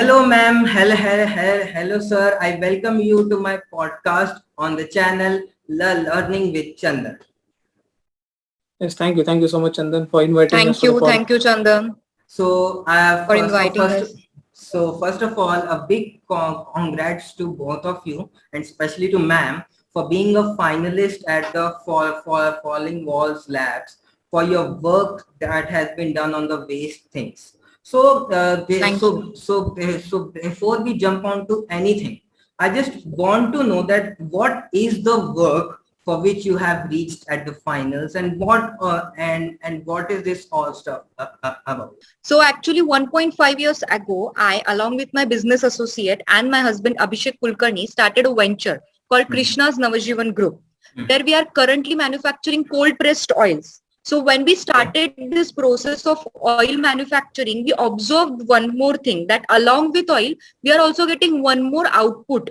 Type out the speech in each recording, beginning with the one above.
Hello, ma'am. Hello, sir. I welcome you to my podcast on the channel Learning with Chandan. Yes, thank you. Thank you so much, Chandan, for inviting us for the podcast. Thank you, Chandan, So, I have for so inviting first, us. so first of all, a big congrats to both of you, and especially to ma'am for being a finalist at the Falling Walls Labs for your work that has been done on the waste things. So, Thank you. so before we jump on to anything, I just want to know that what is the work for which you have reached at the finals, and what is this all stuff about? So actually 1.5 years ago, I, along with my business associate and my husband Abhishek Kulkarni, started a venture called Krishna's Navajivan Group, where we are currently manufacturing cold pressed oils. So when we started this process of oil manufacturing, we observed one more thing, that along with oil, we are also getting one more output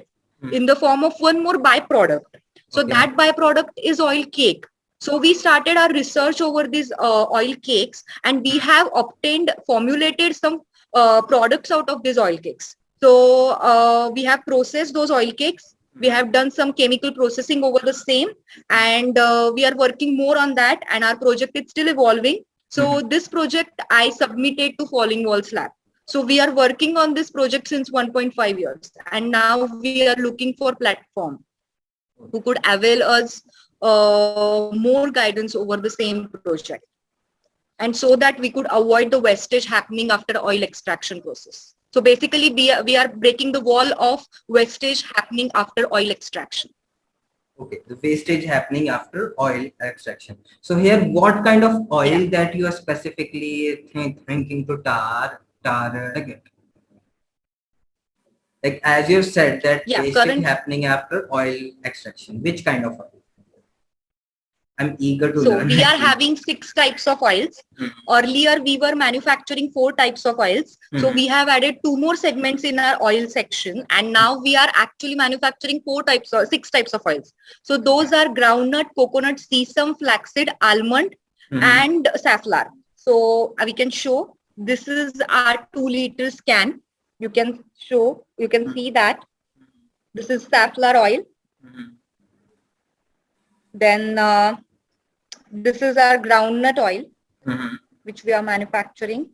in the form of one more byproduct. So Okay. that byproduct is oil cake. So we started our research over these oil cakes, and we have obtained, formulated some products out of these oil cakes. So we have processed those oil cakes. We have done some chemical processing over the same, and we are working more on that. And our project is still evolving. So this project I submitted to Falling Walls Lab. So we are working on this project since 1.5 years, and now we are looking for platform who could avail us more guidance over the same project, and so that we could avoid the wastage happening after oil extraction process. So basically we are breaking the wall of wastage happening after oil extraction. Okay, the wastage happening after oil extraction. So here, what kind of oil Yeah. that you are specifically thinking to target? Like as you said that Yeah, wastage current. happening after oil extraction. Which kind of oil? I'm eager to So learn we are actually. having 6 types of oils. Earlier, we were manufacturing 4 types of oils. So we have added 2 more segments in our oil section, and now we are actually manufacturing 4 types or 6 types of oils. So those are groundnut, coconut, sesame, flaxseed, almond, and safflower. So we can show, this is our 2 liters can. You can show, you can see that this is safflower oil. Then this is our groundnut oil, which we are manufacturing,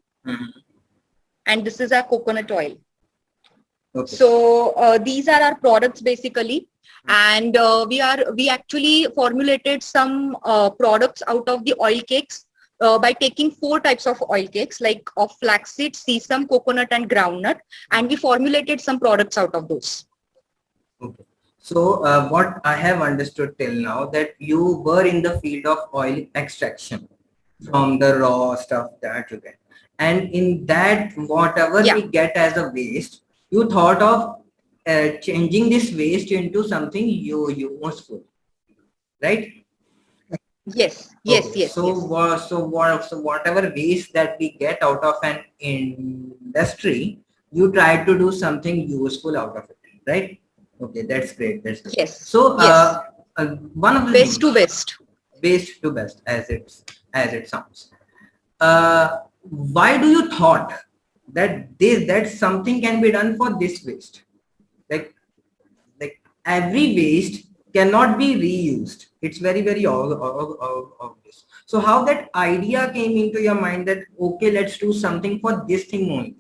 and this is our coconut oil. Okay. So these are our products basically, and we actually formulated some products out of the oil cakes by taking 4 types of oil cakes, like of flaxseed, sesame, coconut, and groundnut, and we formulated some products out of those. Okay. So what I have understood till now, that you were in the field of oil extraction from the raw stuff that you get, and in that whatever Yeah. we get as a waste, you thought of changing this waste into something useful, right? Yes. Yes. Okay, Yes. so Yes. so whatever waste that we get out of an industry, you try to do something useful out of it, right? Okay, that's great. That's great. Yes. So Yes. one of the Best to things, best. best to best, as it sounds. Why do you thought that something can be done for this waste? Like like every waste cannot be reused. It's very obvious. So how that idea came into your mind that okay, let's do something for this thing only?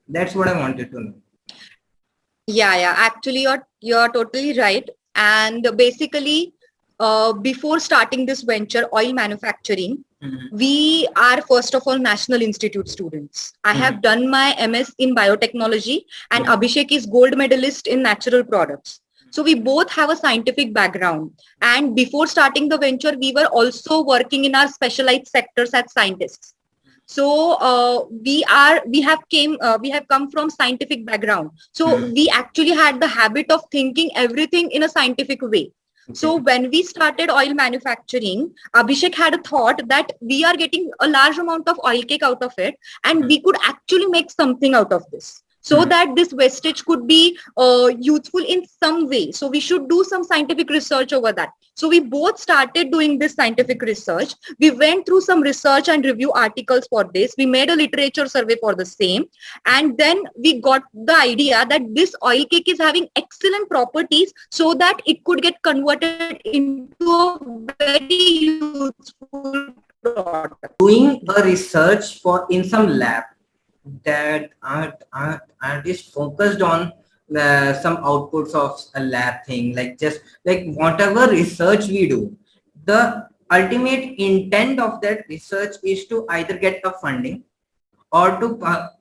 That's what I wanted to know. Yeah. Actually, you're totally right. And basically, before starting this venture, oil manufacturing, we are first of all National Institute students. I have done my MS in biotechnology, and Abhishek is gold medalist in natural products. So we both have a scientific background. And before starting the venture, we were also working in our specialized sectors as scientists. So we have come from scientific background. So we actually had the habit of thinking everything in a scientific way. So when we started oil manufacturing, Abhishek had a thought that we are getting a large amount of oil cake out of it, and we could actually make something out of this. so that this wastage could be useful in some way. So we should do some scientific research over that. So we both started doing this scientific research. We went through some research and review articles for this. We made a literature survey for the same. And then we got the idea that this oil cake is having excellent properties so that it could get converted into a very useful product. Doing a research for in some lab that is focused on some outputs of a lab thing, like just like whatever research we do, the ultimate intent of that research is to either get a funding or to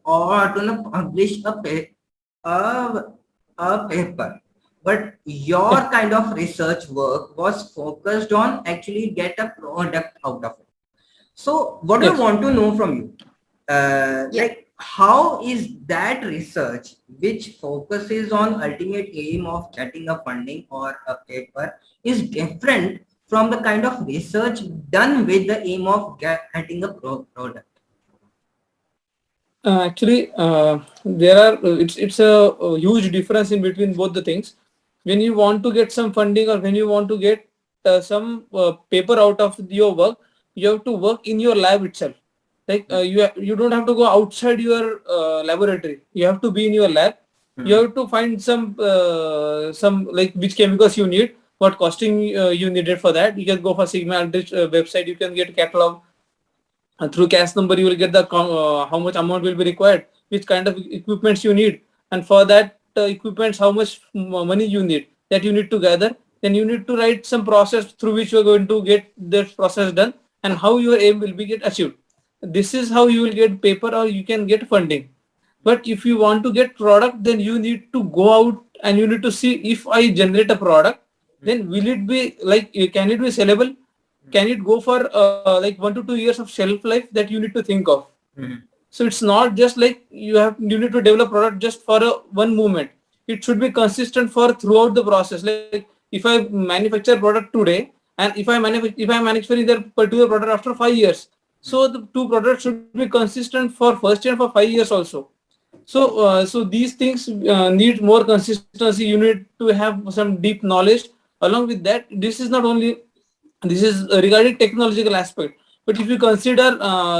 publish a paper. But your kind of research work was focused on actually get a product out of it. So what I want to know from you, like how is that research which focuses on ultimate aim of getting a funding or a paper is different from the kind of research done with the aim of getting a product? Actually, there are it's a huge difference in between both the things. When you want to get some funding or when you want to get some paper out of your work, you have to work in your lab itself. Like you don't have to go outside your laboratory. You have to be in your lab. You have to find some like which chemicals you need, what costing you needed for that. You can go for Sigma Aldrich website. You can get catalog. Through cash number you will get the how much amount will be required, which kind of equipments you need, and for that equipments how much money you need, that you need to gather. Then you need to write some process through which you are going to get this process done and how your aim will be get achieved. This is how you will get paper or you can get funding. But if you want to get product, then you need to go out and you need to see, if I generate a product, then will it be like, can it be sellable? Can it go for like 1 to 2 years of shelf life, that you need to think of. So it's not just like you need to develop product just for one movement. It should be consistent for throughout the process. Like if I manufacture product today and if I manufacturing that particular product after 5 years, so the two products should be consistent for first year for 5 years also. So so these things need more consistency. You need to have some deep knowledge. Along with that, this is not only, this is regarding technological aspect, but if you consider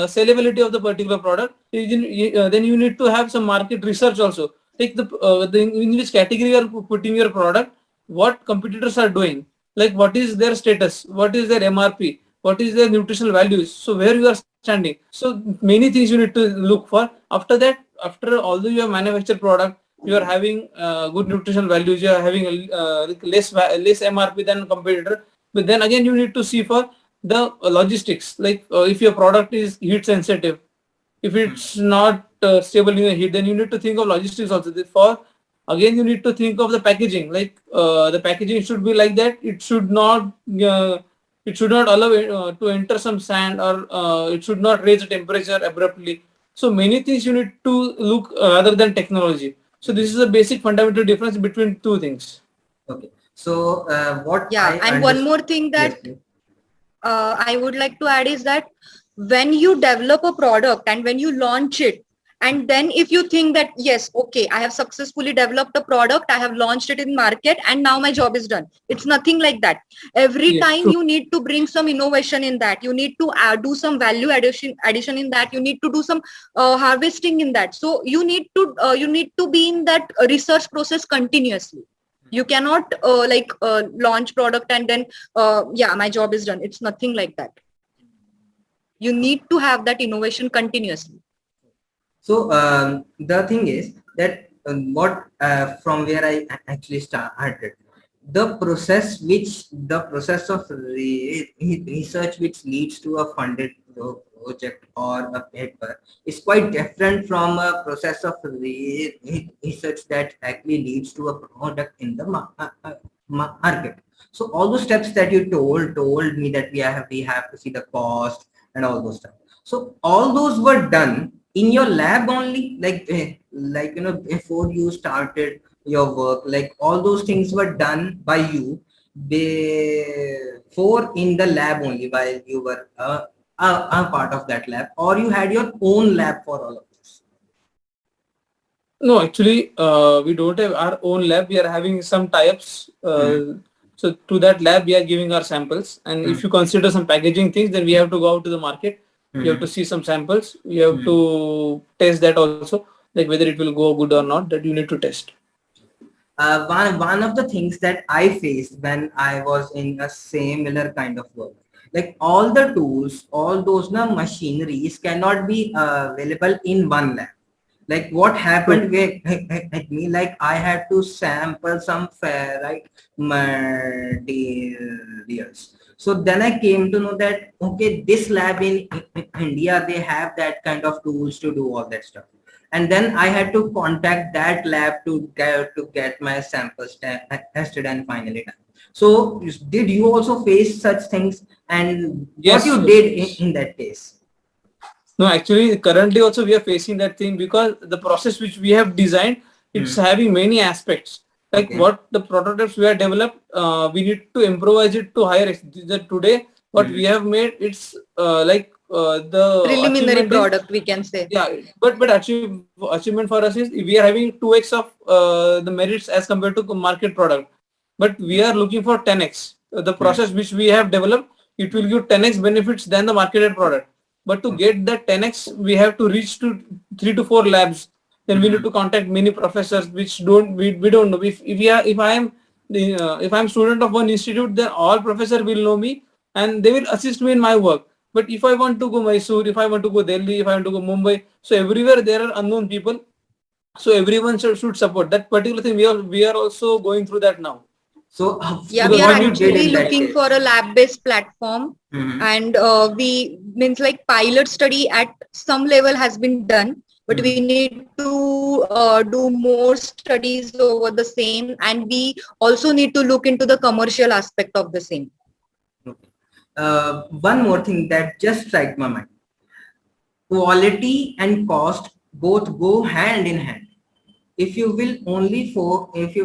sellability of the particular product, then you need to have some market research also. Take in which category you are putting your product, what competitors are doing, like what is their status, what is their MRP, what is their nutritional values, so where you are standing. So many things you need to look for. After that, after although you have manufactured product, you are having good nutritional values, you are having less MRP than competitor. But then again, you need to see for the logistics, like if your product is heat sensitive, if it's not stable in the heat, then you need to think of logistics also. For again, you need to think of the packaging, like the packaging should be like that. It should not allow it, to enter some sand, or it should not raise the temperature abruptly. So many things you need to look other than technology. So this is a basic fundamental difference between two things. Okay. So what and one more thing that I would like to add is that when you develop a product and when you launch it, and then if you think that, yes, okay, I have successfully developed a product, I have launched it in market, and now my job is done. It's nothing like that. Every time you need to bring some innovation in that. You need to do some value addition in that. You need to do some harvesting in that. So you need to be in that research process continuously. You cannot launch product and then my job is done. It's nothing like that. You need to have that innovation continuously. So the thing is that from where I actually started, the process of research which leads to a funded project or a paper is quite different from a process of research that actually leads to a product in the market. So all those steps that you told me that we have to see the cost and all those stuff. So all those were done in your lab only, like before you started your work, like all those things were done by you before in the lab only while you were a part of that lab, or you had your own lab for all of this? No, actually, we don't have our own lab. We are having some tie-ups. So to that lab, we are giving our samples. And if you consider some packaging things, then we have to go out to the market. You have to see some samples. You have to test that also, like whether it will go good or not. That you need to test. One of the things that I faced when I was in a similar kind of work, like all the tools, all those machineries cannot be available in one lab. Like what happened with me, like I had to sample some ferrite materials. So then I came to know that okay, this lab in India, they have that kind of tools to do all that stuff. And then I had to contact that lab to get my samples tested and finally done. So did you also face such things, and what Yes, you yes. did in that case? No, actually, currently also we are facing that thing because the process which we have designed, it's having many aspects. Like Okay. what the prototypes we have developed, we need to improvise it to higher extent. Today, what we have made, it's the Preliminary achievement is, product, we can say. yeah, but achievement for us is we are having 2x of the merits as compared to market product, but we are looking for 10x. The process which we have developed, it will give 10x benefits than the marketed product. But to get that 10x, we have to reach to 3 to 4 labs. Then we need to contact many professors, which we don't know. If I'm student of one institute, then all professor will know me and they will assist me in my work. But if I want to go Mysore, if I want to go Delhi, if I want to go Mumbai, so everywhere there are unknown people. So everyone should support that particular thing. We are also going through that now. So Yeah, we Because are what we you need did actually in that looking case? for a lab-based platform, and we means like pilot study at some level has been done, but we need to do more studies over the same, and we also need to look into the commercial aspect of the same. Okay. One more thing that just struck my mind. Quality and cost both go hand in hand. If you will only focus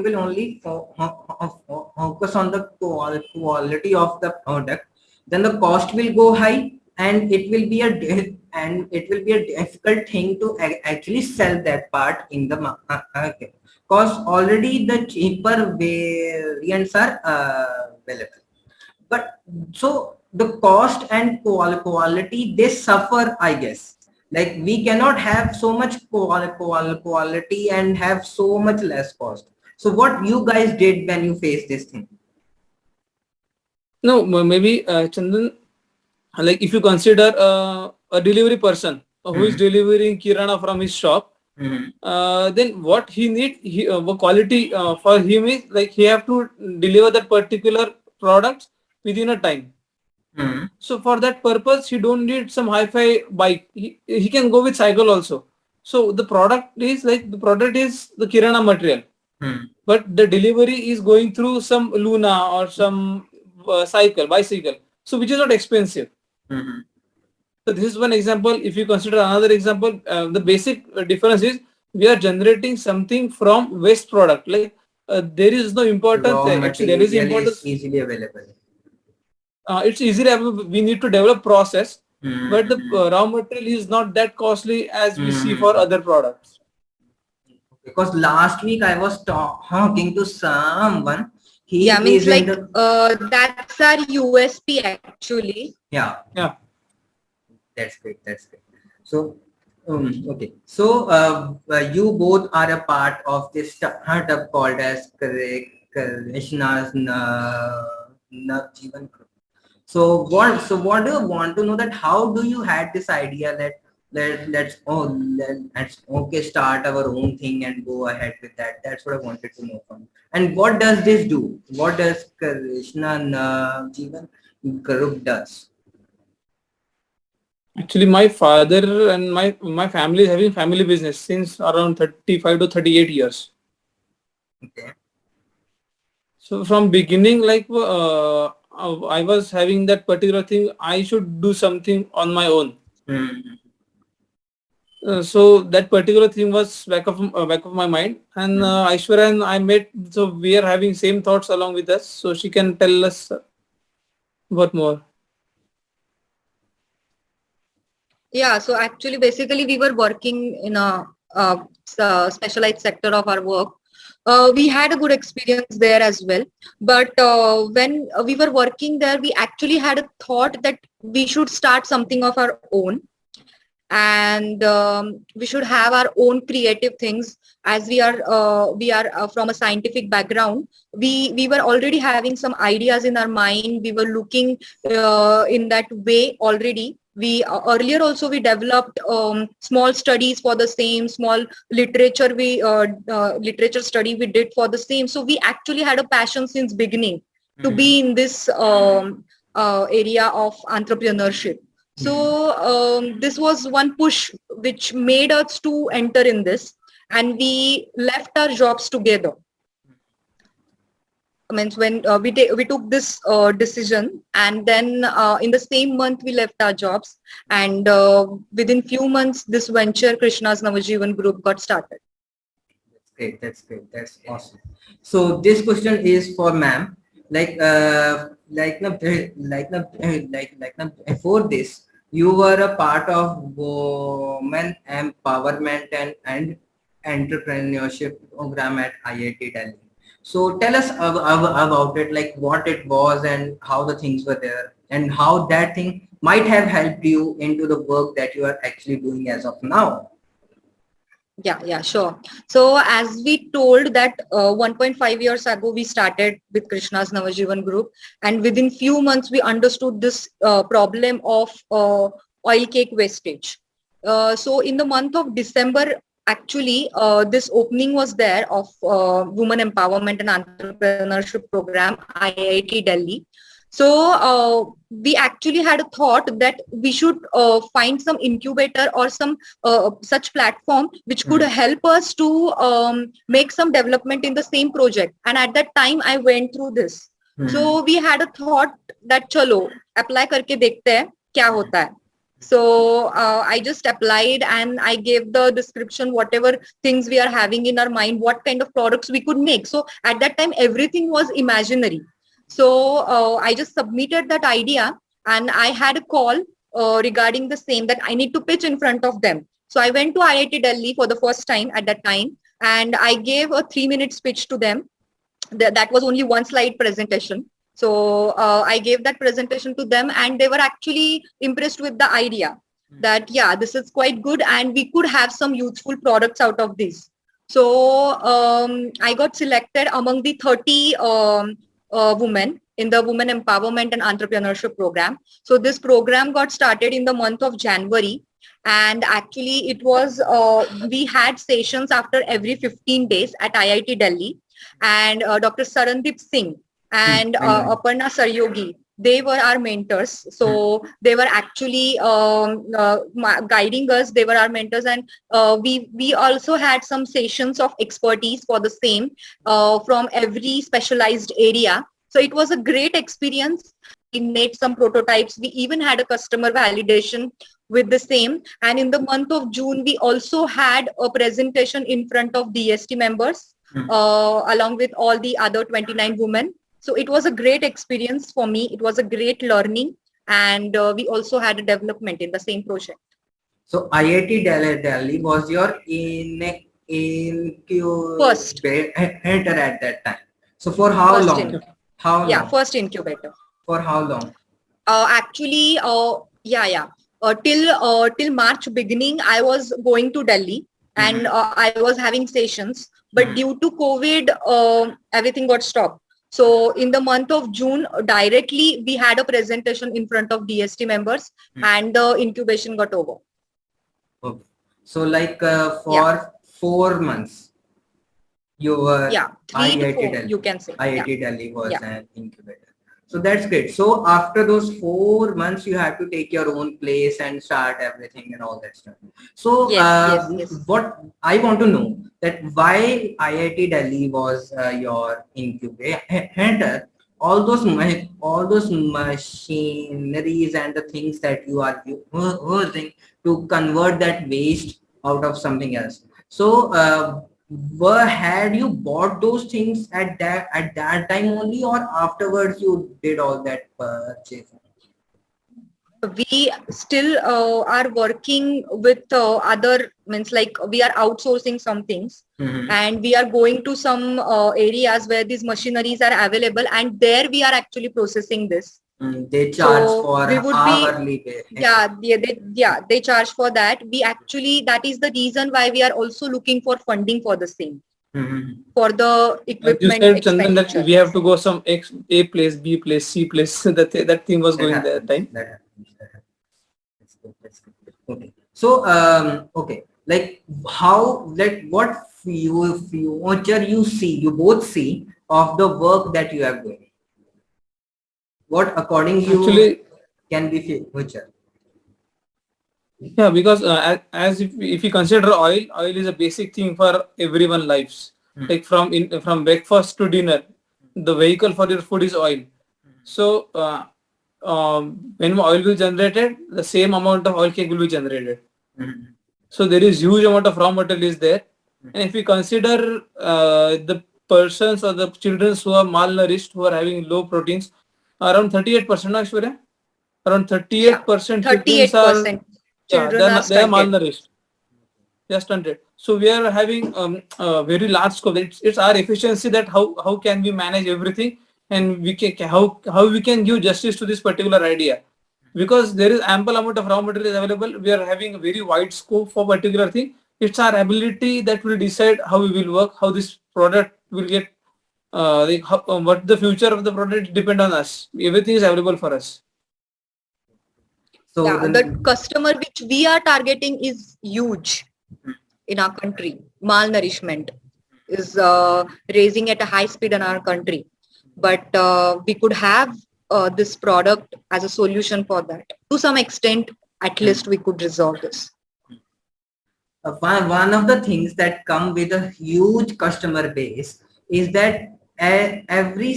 on the quality of the product, then the cost will go high, and it will be a difficult thing to actually sell that part in the market, because already the cheaper variants are available. But so the cost and quality, they suffer, I guess. Like we cannot have so much quality and have so much less cost. So what you guys did when you faced this thing? No, maybe Chandan, like if you consider a delivery person who is delivering kirana from his shop, then what he need, quality for him is like he have to deliver that particular product within a time. So for that purpose, he don't need some hi-fi bike. He can go with cycle also. So the product is the kirana material, but the delivery is going through some Luna or some bicycle. So which is not expensive. So this is one example. If you consider another example, the basic difference is we are generating something from waste product. Like there is no importance. Raw Actually, there is material is importance. easily available. It's easily available. We need to develop process, but the raw material is not that costly as we see for other products. Because last week I was talking to someone. He Yeah, means is in like the that's our USP actually. yeah. Yeah. That's great. That's great. So, okay. So, you both are a part of this startup called as Krishna's Navjeevan Group. So, what do you want to know, that how do you had this idea that let's okay, start our own thing and go ahead with that? That's what I wanted to know from you. And what does this do? What does Krishna Navjeevan Group does? Actually, my father and my family is having family business since around 35 to 38 years. Okay. So from beginning, like I was having that particular thing. I should do something on my own. So that particular thing was back of my mind, and Aishwarya and I met. So we are having same thoughts along with us. So she can tell us what more. Yeah, so actually basically we were working in a specialized sector of our work. We had a good experience there as well. But when we were working there, we actually had a thought that we should start something of our own, and we should have our own creative things. As we are from a scientific background, we were already having some ideas in our mind. We were looking in that way already. We earlier also we developed small studies for the same, small literature literature study we did for the same. So we actually had a passion since beginning to be in this area of entrepreneurship. So this was one push which made us to enter in this, and we left our jobs together. I mean, when we took this decision, and then in the same month we left our jobs, and within few months this venture, Krishna's Navajivan Group, got started. That's great. That's great. That's awesome. So this question is for ma'am. Before this, you were a part of women empowerment and entrepreneurship program at IIT Delhi. So tell us about it, like what it was and how the things were there, and how that thing might have helped you into the work that you are actually doing as of now. Yeah, sure. So as we told that 1.5 years ago, we started with Krishna's Navajivan Group, and within few months, we understood this problem of oil cake wastage. So in the month of December, actually, this opening was there of Women Empowerment and Entrepreneurship Program, IIT Delhi. So we actually had a thought that we should find some incubator or some such platform which could help us to make some development in the same project. And at that time, I went through this. So we had a thought that chalo apply करके देखते हैं क्या होता है. So I just applied and I gave the description, whatever things we are having in our mind, what kind of products we could make. So at that time, everything was imaginary. So I just submitted that idea, and I had a call regarding the same, that I need to pitch in front of them. So I went to IIT Delhi for the first time at that time, and I gave a 3-minute speech to them. That was only one slide presentation. So I gave that presentation to them, and they were actually impressed with the idea that, yeah, this is quite good and we could have some useful products out of this. So I got selected among the 30 women in the Women Empowerment and Entrepreneurship Program. So this program got started in the month of January, and actually it was, we had sessions after every 15 days at IIT Delhi, and Dr. Sarandeep Singh and Aparna Saryogi, they were our mentors. So they were actually guiding us. They were our mentors, and we also had some sessions of expertise for the same from every specialized area. So it was a great experience. We made some prototypes. We even had a customer validation with the same. And in the month of June, we also had a presentation in front of DST members along with all the other 29 women. So it was a great experience for me. It was a great learning, and we also had a development in the same project. So IIT Delhi was your First incubator at that time. So for how long? Yeah, first incubator. For how long? Actually, till March beginning, I was going to Delhi, and I was having sessions. But due to COVID, everything got stopped. So in the month of June, directly we had a presentation in front of DST members, and the incubation got over. Okay. So like for 4 months, you were 3 to 4, Delhi. You can say. IIT Delhi was an incubator. So that's great. So after those 4 months, you had to take your own place and start everything and all that stuff. So yes. What I want to know, that why IIT Delhi was your incubator. All those machineries and the things that you are using to convert that waste out of something else. So had you bought those things at that time only, or afterwards you did all that purchasing? We still are working with other means like we are outsourcing some things Mhm. and we are going to some areas where these machineries are available and there we are actually processing this. They charge So for we would be hourly pay. they charge for that. We actually that is the reason why we are also looking for funding for the same Mhm. for the As you equipment said, Chandan, that expenditure. we have to go some A place, B place, C place. That thing was That going that happens. time. That happens. That happens. That's good. That's good. Okay. So, okay, like how, like what future you see, you both see of the work that you are doing. What according you Actually, can be future? yeah, because as if you consider oil is a basic thing for everyone lives. Hmm. Like from breakfast to dinner, the vehicle for your food is oil. So when oil will generated, the same amount of oil cake will be generated. Mhm. So there is huge amount of raw material is there. And if we consider the persons or the children who are malnourished, who are having low proteins, around 38%, no, Aishwarya? Around Yeah, 38% children are, 38% yeah, children are they are stunted. malnourished. Just 100. So we are having a very large scope. It's our efficiency that how can we manage everything and we can how we can give justice to this particular idea, because there is ample amount of raw material available. We are having a very wide scope for particular thing. It's our ability that will decide how we will work, how this product will get what the future of the product depend on us. Everything is available for us. So Yeah, the then, customer which we are targeting is huge in our country. Malnourishment is raising at a high speed in our country, but we could have this product as a solution for that. To some extent, at least we could resolve this. one of the things that come with a huge customer base is that every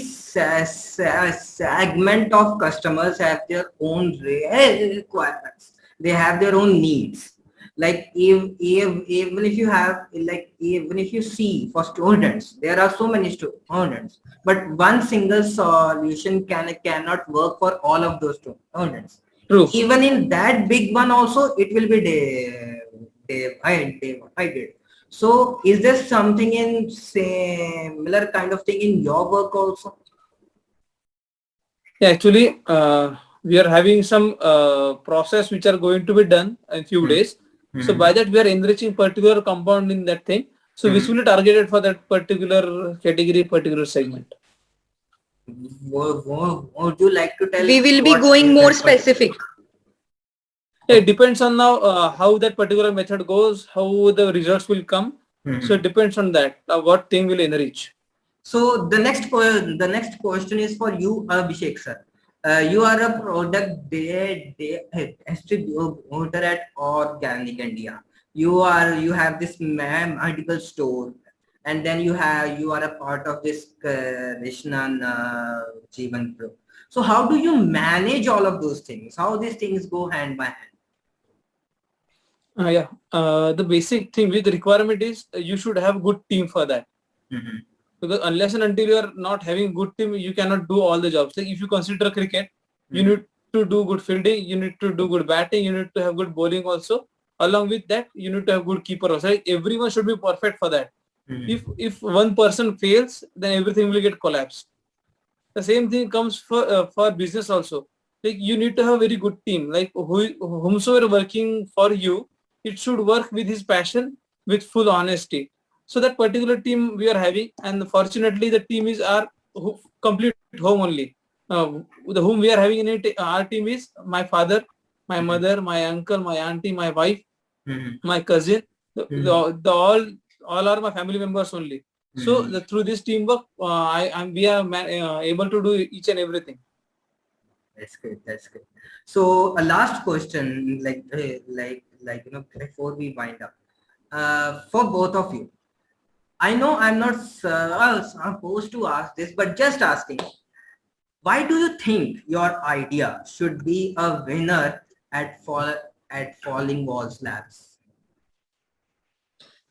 segment of customers have their own requirements. They have their own needs. Like even if you have, like even if you see for students, there are so many students, but one single solution cannot work for all of those students. True. Even in that big one also, it will be divided. So is there something in similar kind of thing in your work also? Yeah, actually, we are having some process which are going to be done in few Hmm. days. So Hmm. by that we are enriching particular compound in that thing. So which Hmm. will be targeted for that particular category, particular segment. Would you like to tell We will be what going is more that particular? specific. Yeah, it depends on now how that particular method goes, how the results will come. So Hmm. it depends on that what thing will enrich. So the next question is for you, Abhishek sir. You are a product distributor at Organic India. You have this medical store, and then you are a part of this Krishnan Jeevan Pro. So how do you manage all of those things? How these things go hand by hand? Yeah, the basic thing with the requirement is you should have good team for that. Mhm. Because unless and until you are not having good team, you cannot do all the jobs. Like if you consider cricket, you Mhm. need to do good fielding, you need to do good batting, you need to have good bowling also. Along with that, you need to have good keeper also. Like everyone should be perfect for that. Mhm. If one person fails, then everything will get collapsed. The same thing comes for business also. Like you need to have a very good team. Like whomsoever working for you, it should work with his passion, with full honesty. So that particular team we are having, and fortunately the team is our complete home only. The whom we are having in it, our team is my father, my Mhm. mother, my uncle, my auntie, my wife, Mhm. my cousin. Mhm. The all are my family members only. So Mhm. through this teamwork, we are able to do each and everything. That's good. That's good. So a last question, before we wind up, for both of you, I know I'm not supposed to ask this, but just asking, why do you think your idea should be a winner at Falling Walls Labs?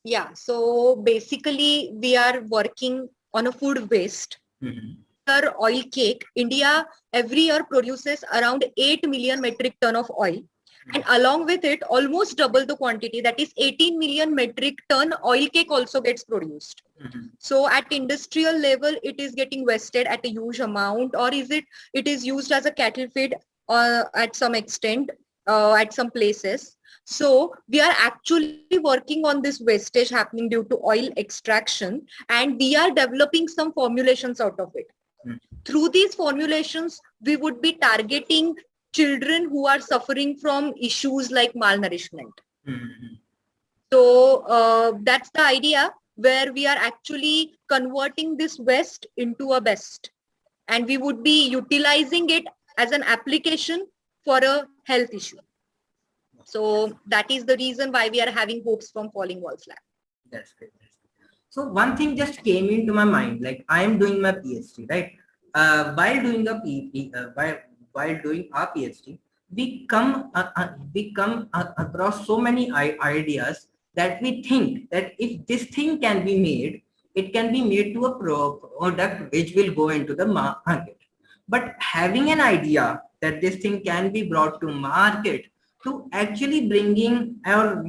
Yeah, so basically we are working on a food waste Mhm. oil cake, India every year produces around 8 million metric ton of oil. And along with it, almost double the quantity, that is 18 million metric ton oil cake also gets produced. So at industrial level, it is getting wasted at a huge amount, or it is used as a cattle feed at some extent at some places. So we are actually working on this wastage happening due to oil extraction, and we are developing some formulations out of it. Through these formulations, we would be targeting children who are suffering from issues like malnourishment. So that's the idea, where we are actually converting this waste into a best, and we would be utilizing it as an application for a health issue. So that is the reason why we are having hopes from Falling Walls Lab. That's great. So one thing just came into my mind, like I am doing my PhD, right? While doing while doing our PhD, we come across so many ideas that we think that if this thing can be made, it can be made to a product which will go into the market. But having an idea that this thing can be brought to market, to actually bringing or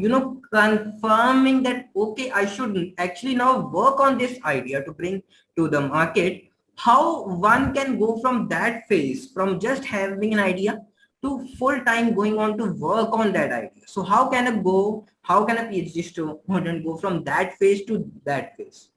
confirming that okay, I should actually now work on this idea to bring to the market, how one can go from that phase, from just having an idea to full time going on to work on that idea. So how can a PhD student go from that phase to that phase?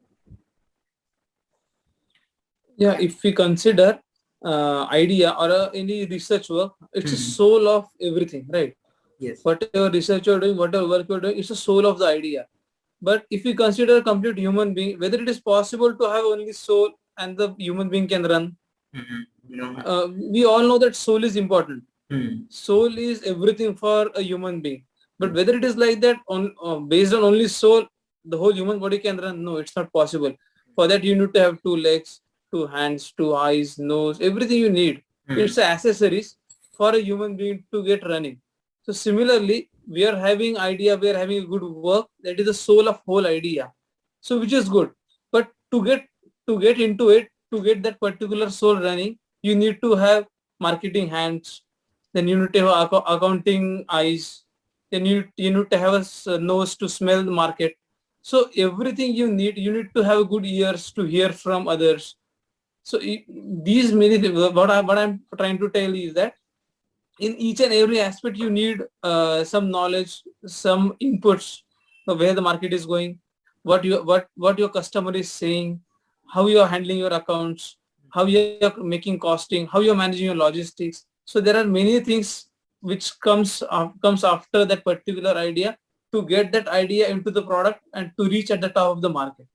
Yeah, if we consider idea or any research work, it's a soul of everything, right? Yes. Whatever research you're doing, whatever work you're doing, it's the soul of the idea. But if we consider a complete human being, whether it is possible to have only soul and the human being can run, we all know that soul is important. Soul is everything for a human being. But whether it is like that based on only soul, the whole human body can run, no, it's not possible. For that, you need to have 2 legs, 2 hands, 2 eyes, nose, everything you need. It's accessories for a human being to get running. So similarly, we are having idea, we are having a good work, that is the soul of whole idea. So which is good. But to get into it, to get that particular soul running, you need to have marketing hands, then you need to have accounting eyes, then you need to have a nose to smell the market. So everything you need to have good ears to hear from others. So these many things, what I'm trying to tell you is that in each and every aspect you need some knowledge, some inputs of where the market is going, what your customer is saying, how you are handling your accounts, how you are making costing, how you are managing your logistics. So there are many things which comes after that particular idea to get that idea into the product and to reach at the top of the market.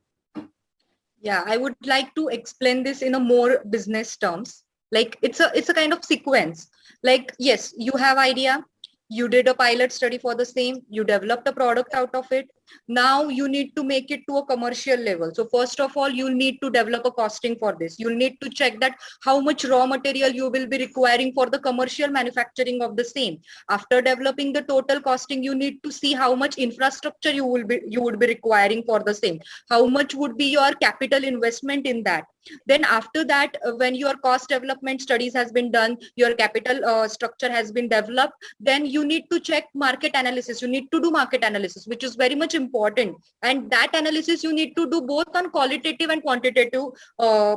Yeah, I would like to explain this in a more business terms. Like it's a kind of sequence. Like, yes, you have idea, you did a pilot study for the same, you developed a product out of it. Now you need to make it to a commercial level. So first of all, you'll need to develop a costing for this. You'll need to check that how much raw material you will be requiring for the commercial manufacturing of the same. After developing the total costing, you need to see how much infrastructure you would be requiring for the same. How much would be your capital investment in that? Then after that, when your cost development studies has been done, your capital structure has been developed, then you need to check market analysis. You need to do market analysis, which is very much important. And that analysis you need to do both on qualitative and quantitative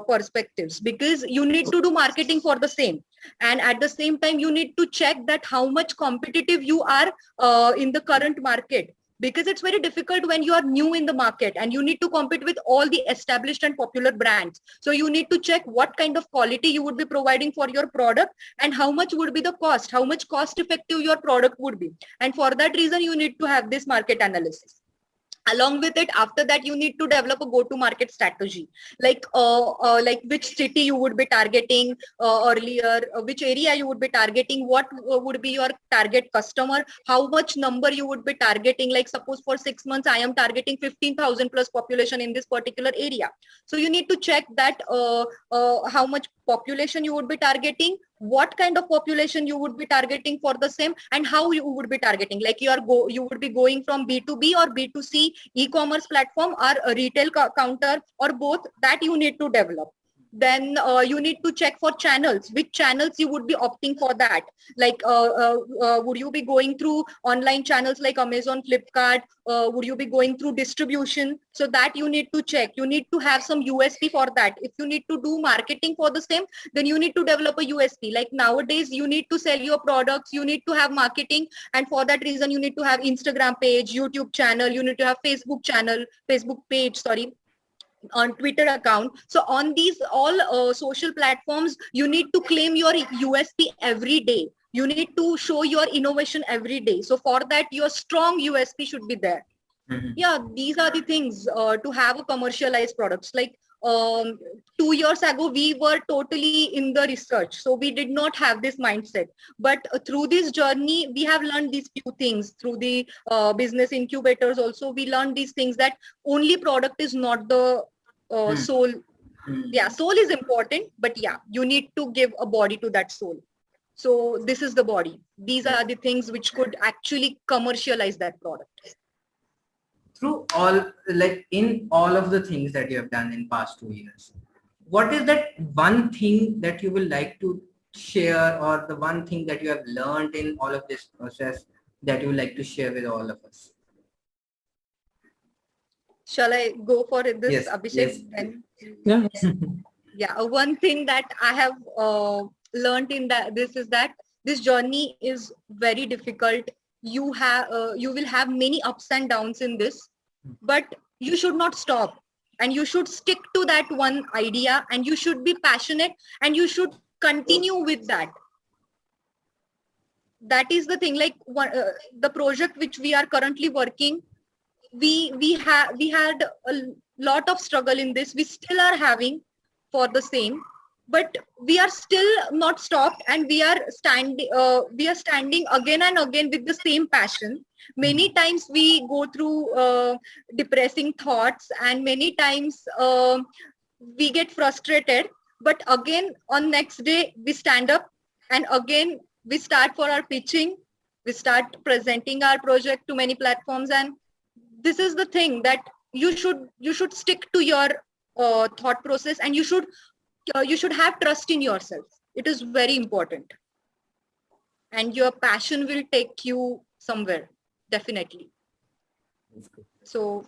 perspectives, because you need to do marketing for the same. And at the same time, you need to check that how much competitive you are in the current market. Because it's very difficult when you are new in the market and you need to compete with all the established and popular brands. So you need to check what kind of quality you would be providing for your product and how much would be the cost, how much cost effective your product would be. And for that reason, you need to have this market analysis. Along with it, after that, you need to develop a go-to-market strategy, like which city you would be targeting earlier, which area you would be targeting, what would be your target customer, how much number you would be targeting. Like suppose for 6 months, I am targeting 15,000 plus population in this particular area. So you need to check that how much population you would be targeting, what kind of population you would be targeting for the same, and how you would be targeting. Like you would be going from B2B or B2C e-commerce platform or a retail counter or both, that you need to develop. Then you need to check for channels, which channels you would be opting for that. Like would you be going through online channels like Amazon, Flipkart? Would you be going through distribution? So that you need to check. You need to have some USP for that. If you need to do marketing for the same, then you need to develop a USP. Like nowadays, you need to sell your products, you need to have marketing, and for that reason, you need to have Instagram page, YouTube channel, you need to have Facebook page, sorry, on Twitter account. So on these all social platforms, you need to claim your USP every day. You need to show your innovation every day. So for that, your strong USP should be there. Yeah, these are the things to have a commercialized products. Like 2 years ago, we were totally in the research, so we did not have this mindset. But through this journey, we have learned these few things. Through the business incubators also, we learned these things, that only product is not the soul. Yeah, soul is important, but yeah, you need to give a body to that soul. So this is the body. These are the things which could actually commercialize that product. Through all, like in all of the things that you have done in past 2 years, what is that one thing that you will like to share, or the one thing that you have learned in all of this process that you would like to share with all of us? Shall I go for this, Yes, Abhishek? yes. Yeah, one thing that I have learned in this is that this journey is very difficult. You will have many ups and downs in this, but you should not stop, and you should stick to that one idea, and you should be passionate, and you should continue with that. That is the thing. Like the project which we are currently working, we had a lot of struggle in this. We still are having for the same, but we are still not stopped, and we are standing again and again with the same passion. Many times we go through depressing thoughts, and many times we get frustrated, but again on next day we stand up, and again we start for our pitching. We start presenting our project to many platforms, and this is the thing, that you should stick to your thought process, and you should have trust in yourself. It is very important, and your passion will take you somewhere, definitely. So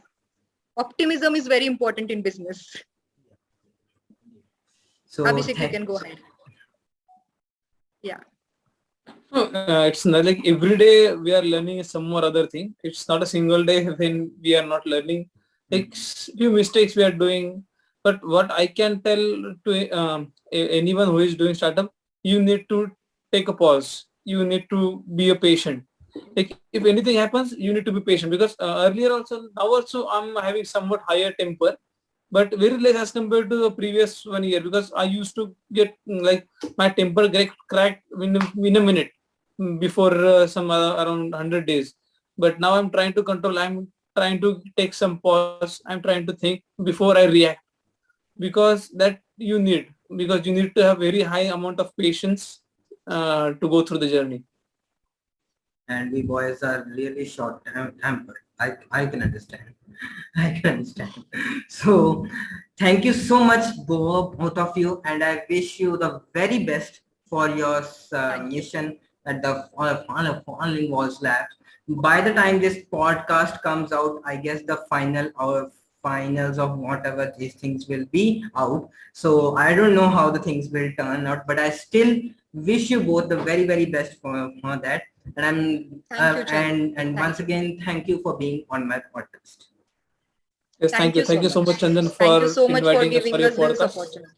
optimism is very important in business. So Abhishek, you can go ahead. Yeah. It's not like every day we are learning some or other thing. It's not a single day when we are not learning. Like few mistakes we are doing. But what I can tell to anyone who is doing startup, you need to take a pause. You need to be a patient. Like if anything happens, you need to be patient, because earlier also, now also I'm having somewhat higher temper, but very less as compared to the previous 1 year, because I used to get like my temper get cracked in a minute before around 100 days. But now I'm trying to control. I'm trying to take some pause. I'm trying to think before I react, because you need to have very high amount of patience to go through the journey. And we boys are really short tempered. I can understand. I can understand. So thank you so much, both of you, and I wish you the very best for your mission at the Falling Walls Labs. By the time this podcast comes out, I guess the finals of whatever these things will be out. So I don't know how the things will turn out, but I still wish you both the very, very best for that. And once again, thank you for being on my podcast. Yes, thank you so much, Chandan, for Thank you so much for inviting us giving for your us this podcast. opportunity.